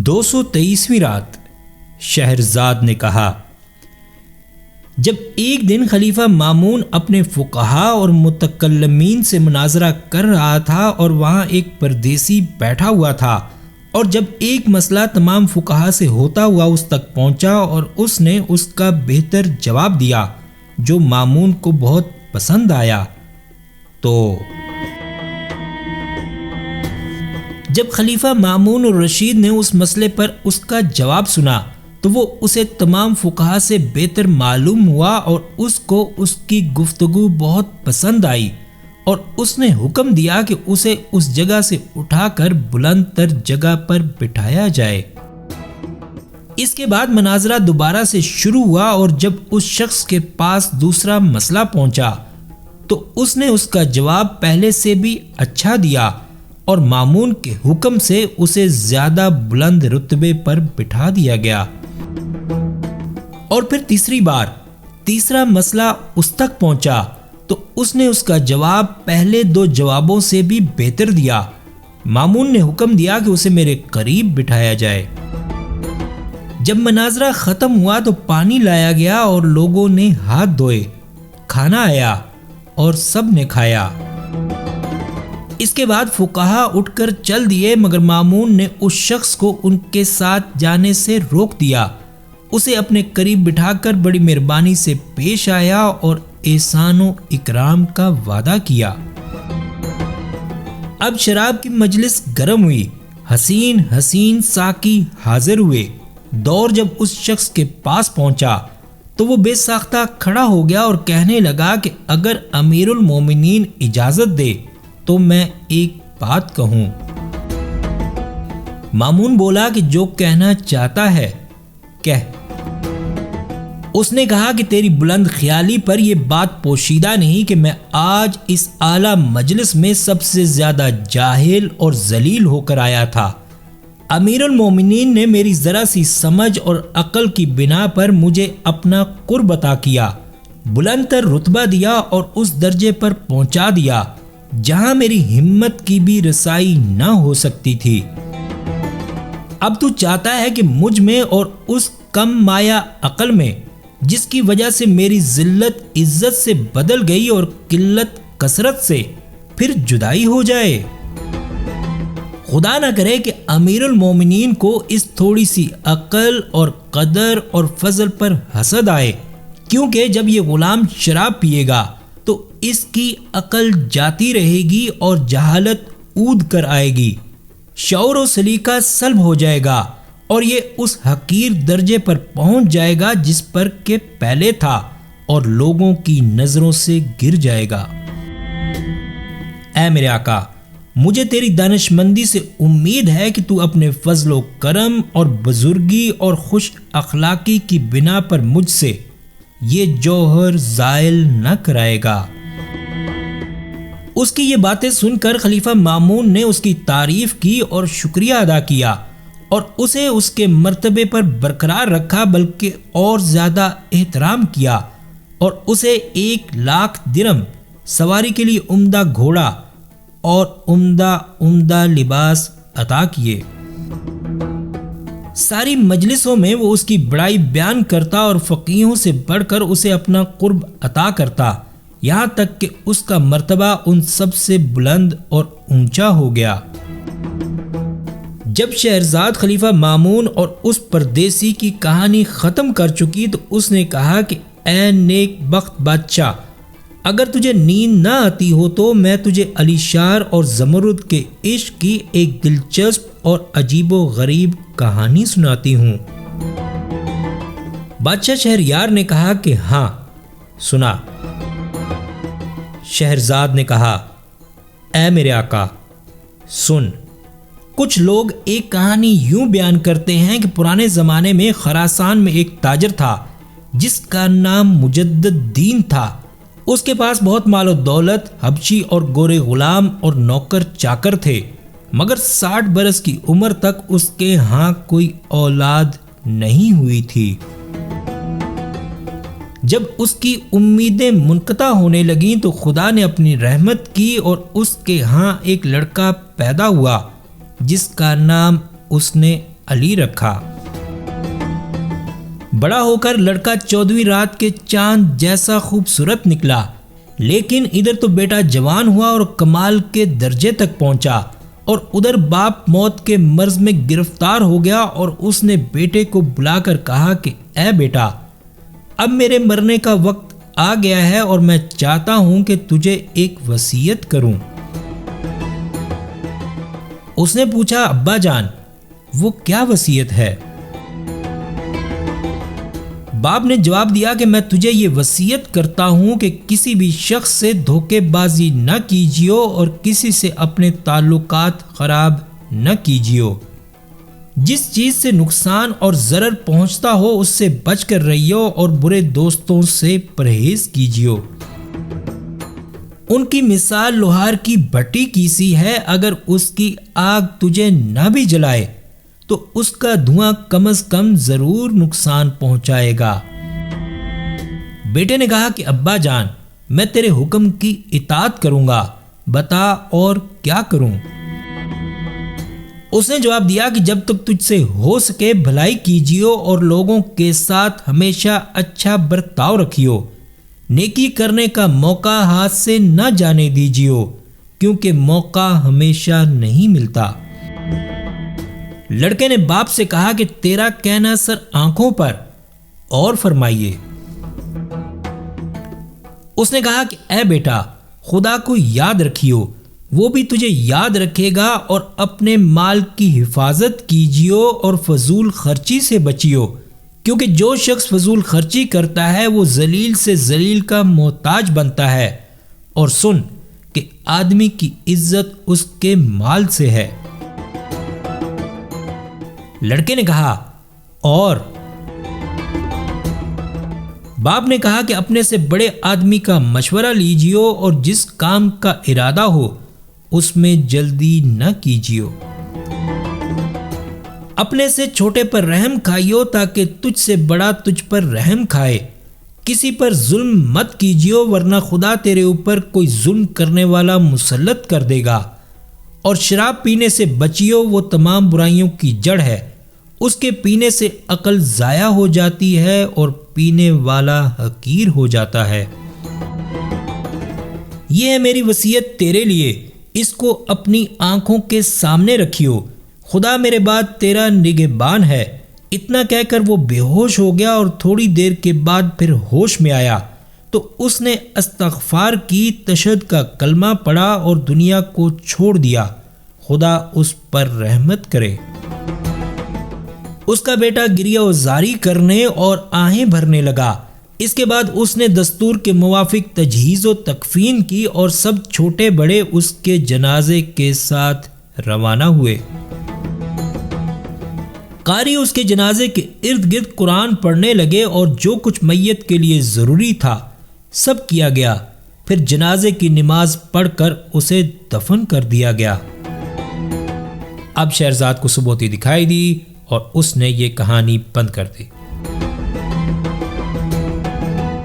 223ویں رات شہرزاد نے کہا، جب ایک دن خلیفہ مامون اپنے فقہا اور متکلمین سے مناظرہ کر رہا تھا اور وہاں ایک پردیسی بیٹھا ہوا تھا، اور جب ایک مسئلہ تمام فقہا سے ہوتا ہوا اس تک پہنچا اور اس نے اس کا بہتر جواب دیا جو مامون کو بہت پسند آیا، تو جب خلیفہ مامون الرشید نے اس مسئلے پر اس کا جواب سنا تو وہ اسے تمام فقہا سے بہتر معلوم ہوا اور اس کو اس کی گفتگو بہت پسند آئی، اور اس نے حکم دیا کہ اسے اس جگہ سے اٹھا کر بلند تر جگہ پر بٹھایا جائے۔ اس کے بعد مناظرہ دوبارہ سے شروع ہوا، اور جب اس شخص کے پاس دوسرا مسئلہ پہنچا تو اس نے اس کا جواب پہلے سے بھی اچھا دیا، اور مامون کے حکم سے اسے زیادہ بلند رتبے پر بٹھا دیا گیا۔ اور پھر تیسری بار تیسرا مسئلہ اس تک پہنچا تو اس نے اس کا جواب پہلے دو جوابوں سے بھی بہتر دیا۔ مامون نے حکم دیا کہ اسے میرے قریب بٹھایا جائے۔ جب مناظرہ ختم ہوا تو پانی لایا گیا اور لوگوں نے ہاتھ دھوئے، کھانا آیا اور سب نے کھایا۔ اس کے بعد فقہا اٹھ کر چل دیے، مگر مامون نے اس شخص کو ان کے ساتھ جانے سے روک دیا، اسے اپنے قریب بٹھا کر بڑی مہربانی سے پیش آیا اور احسان و اکرام کا وعدہ کیا۔ اب شراب کی مجلس گرم ہوئی، حسین حسین ساقی حاضر ہوئے۔ دور جب اس شخص کے پاس پہنچا تو وہ بے ساختہ کھڑا ہو گیا اور کہنے لگا کہ اگر امیر المومنین اجازت دے تو میں ایک بات کہوں۔ مامون بولا کہ جو کہنا چاہتا ہے کہہ۔ اس نے کہا کہ تیری بلند خیالی پر یہ بات پوشیدہ نہیں کہ میں آج اس اعلیٰ مجلس میں سب سے زیادہ جاہل اور ذلیل ہو کر آیا تھا۔ امیر المومنین نے میری ذرا سی سمجھ اور عقل کی بنا پر مجھے اپنا قرب عطا کیا، بلند تر رتبہ دیا اور اس درجے پر پہنچا دیا جہاں میری ہمت کی بھی رسائی نہ ہو سکتی تھی۔ اب تو چاہتا ہے کہ مجھ میں اور اس کم مایہ عقل میں، جس کی وجہ سے میری ذلت عزت سے بدل گئی اور قلت کثرت سے پھر جدائی ہو جائے۔ خدا نہ کرے کہ امیر المومنین کو اس تھوڑی سی عقل اور قدر اور فضل پر حسد آئے، کیونکہ جب یہ غلام شراب پیے گا تو اس کی عقل جاتی رہے گی اور جہالت اود کر آئے گی، شعور و سلیقہ سلب ہو جائے گا، اور یہ اس حقیر درجے پر پہنچ جائے گا جس پر کہ پہلے تھا، اور لوگوں کی نظروں سے گر جائے گا۔ اے میرے آقا، مجھے تیری دانش مندی سے امید ہے کہ تو اپنے فضل و کرم اور بزرگی اور خوش اخلاقی کی بنا پر مجھ سے یہ جوہر زائل نہ کرائے گا۔ اس کی یہ باتیں سن کر خلیفہ مامون نے اس کی تعریف کی اور شکریہ ادا کیا، اور اسے اس کے مرتبے پر برقرار رکھا، بلکہ اور زیادہ احترام کیا، اور اسے 1,00,000 درم سواری کے لیے عمدہ گھوڑا اور عمدہ لباس عطا کیے۔ ساری مجلسوں میں وہ اس کی بڑائی بیان کرتا اور فقیہوں سے بڑھ کر اسے اپنا قرب عطا کرتا، یہاں تک کہ اس کا مرتبہ ان سب سے بلند اور اونچا ہو گیا۔ جب شہرزاد خلیفہ مامون اور اس پردیسی کی کہانی ختم کر چکی تو اس نے کہا کہ اے نیک بخت بادشاہ، اگر تجھے نیند نہ آتی ہو تو میں تجھے علی شار اور زمرد کے عشق کی ایک دلچسپ اور عجیب و غریب کہانی سناتی ہوں۔ بادشاہ شہریار نے کہا کہ ہاں سنا۔ شہرزاد نے کہا، اے میرے آقا سن۔ کچھ لوگ ایک کہانی یوں بیان کرتے ہیں کہ پرانے زمانے میں خراسان میں ایک تاجر تھا جس کا نام مجدد دین تھا۔ اس کے پاس بہت مال و دولت، حبشی اور گورے غلام اور نوکر چاکر تھے، مگر 60 برس کی عمر تک اس کے ہاں کوئی اولاد نہیں ہوئی تھی۔ جب اس کی امیدیں منقطع ہونے لگیں تو خدا نے اپنی رحمت کی اور اس کے ہاں ایک لڑکا پیدا ہوا جس کا نام اس نے علی رکھا۔ بڑا ہو کر لڑکا 14ویں رات کے چاند جیسا خوبصورت نکلا، لیکن ادھر تو بیٹا جوان ہوا اور کمال کے درجے تک پہنچا، اور ادھر باپ موت کے مرض میں گرفتار ہو گیا، اور اس نے بیٹے کو بلا کر کہا کہ اے بیٹا، اب میرے مرنے کا وقت آ گیا ہے اور میں چاہتا ہوں کہ تجھے ایک وصیت کروں۔ اس نے پوچھا ابا جان وہ کیا وصیت ہے؟ باپ نے جواب دیا کہ میں تجھے یہ وصیت کرتا ہوں کہ کسی بھی شخص سے دھوکے بازی نہ کیجیو اور کسی سے اپنے تعلقات خراب نہ کیجیو۔ جس چیز سے نقصان اور ضرر پہنچتا ہو اس سے بچ کر رہیو اور برے دوستوں سے پرہیز کیجیو۔ ان کی مثال لوہار کی بھٹی کی سی ہے، اگر اس کی آگ تجھے نہ بھی جلائے تو اس کا دھواں کم از کم ضرور نقصان پہنچائے گا۔ بیٹے نے کہا کہ ابا جان میں تیرے حکم کی اطاعت کروں گا، بتا اور کیا کروں؟ اس نے جواب دیا کہ جب تک تجھ سے ہو سکے بھلائی کیجیو اور لوگوں کے ساتھ ہمیشہ اچھا برتاؤ رکھیو، نیکی کرنے کا موقع ہاتھ سے نہ جانے دیجیو، کیونکہ موقع ہمیشہ نہیں ملتا۔ لڑکے نے باپ سے کہا کہ تیرا کہنا سر آنکھوں پر، اور فرمائیے۔ اس نے کہا کہ اے بیٹا خدا کو یاد رکھیو، وہ بھی تجھے یاد رکھے گا، اور اپنے مال کی حفاظت کیجیو اور فضول خرچی سے بچیو، کیونکہ جو شخص فضول خرچی کرتا ہے وہ ذلیل سے ذلیل کا محتاج بنتا ہے، اور سن کہ آدمی کی عزت اس کے مال سے ہے۔ لڑکے نے کہا اور؟ باپ نے کہا کہ اپنے سے بڑے آدمی کا مشورہ لیجیو اور جس کام کا ارادہ ہو اس میں جلدی نہ کیجیو۔ اپنے سے چھوٹے پر رحم کھائیو تاکہ تجھ سے بڑا تجھ پر رحم کھائے۔ کسی پر ظلم مت کیجیو ورنہ خدا تیرے اوپر کوئی ظلم کرنے والا مسلط کر دے گا۔ اور شراب پینے سے بچیو، وہ تمام برائیوں کی جڑ ہے، اس کے پینے سے عقل ضائع ہو جاتی ہے اور پینے والا حقیر ہو جاتا ہے۔ یہ ہے میری وصیت تیرے لیے، اس کو اپنی آنکھوں کے سامنے رکھیو، خدا میرے بعد تیرا نگہبان ہے۔ اتنا کہہ کر وہ بے ہوش ہو گیا اور تھوڑی دیر کے بعد پھر ہوش میں آیا تو اس نے استغفار کی، تشہد کا کلمہ پڑھا اور دنیا کو چھوڑ دیا، خدا اس پر رحمت کرے۔ اس کا بیٹا گریہ و زاری کرنے اور آہیں بھرنے لگا۔ اس کے بعد اس نے دستور کے موافق تجہیز و تکفین کی اور سب چھوٹے بڑے اس کے جنازے کے ساتھ روانہ ہوئے۔ قاری اس کے جنازے کے ارد گرد قرآن پڑھنے لگے اور جو کچھ میت کے لیے ضروری تھا سب کیا گیا، پھر جنازے کی نماز پڑھ کر اسے دفن کر دیا گیا۔ اب شہرزاد کو سبوتی دکھائی دی اور اس نے یہ کہانی بند کر دی۔